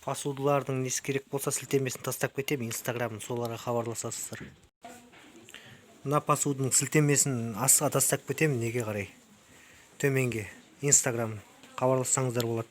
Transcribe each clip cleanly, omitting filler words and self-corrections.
Посудалардын несі керек болса сілтемесін тастап кетем, инстаграмын соларға хабарласасыздар. Мына посудың сілтемесін астыға тастап кетем, неге қарай? Төменге инстаграм хабарлассаңыздар болады.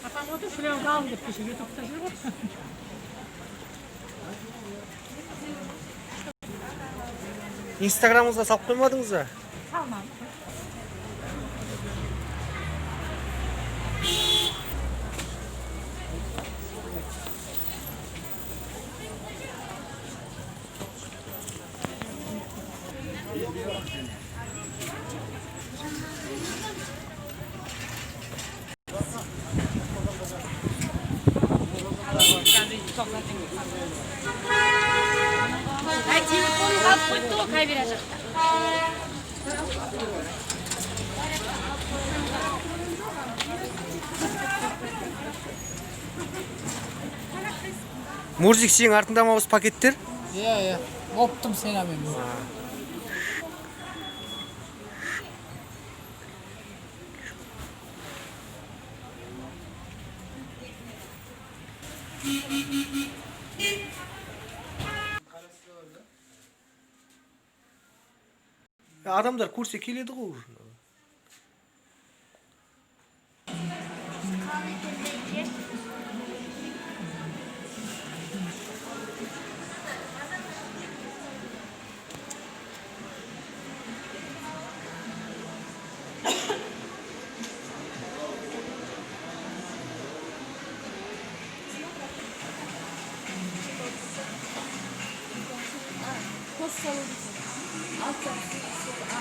Апам отыр, шүлеуді алып деп кеше ютубта жүр ғой. Инстаграмыңызға салып қоймадыңыз ба? Салмам. Телефонunu alıp koydu o kaybedecek. Мурзик, сенің артында ма осы пакеттер? Иә, оптым сен амен. Адамдар көрсе келеді ғой уже. Post salonu. Alt tarafı,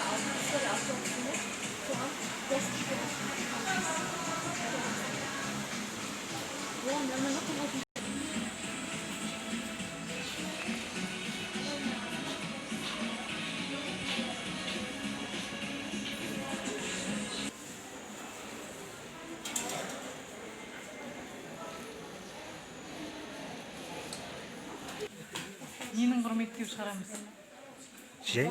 alt tarafında soğan, post çıkıyor. Ulan ben ne kadar Ненің құрметтеп шығарамыз? Жай.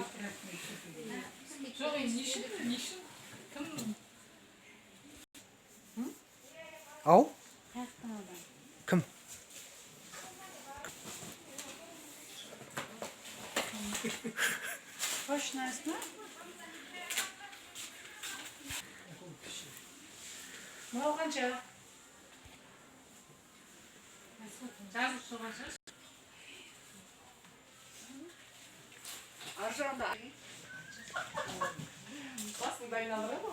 Жоқ, нешін? Кім? Ау? Кім? Точно ма? Мынау қанша? Жазып соған сөз. Аржағында басыңды айналдыра ма?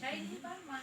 Çay var mı?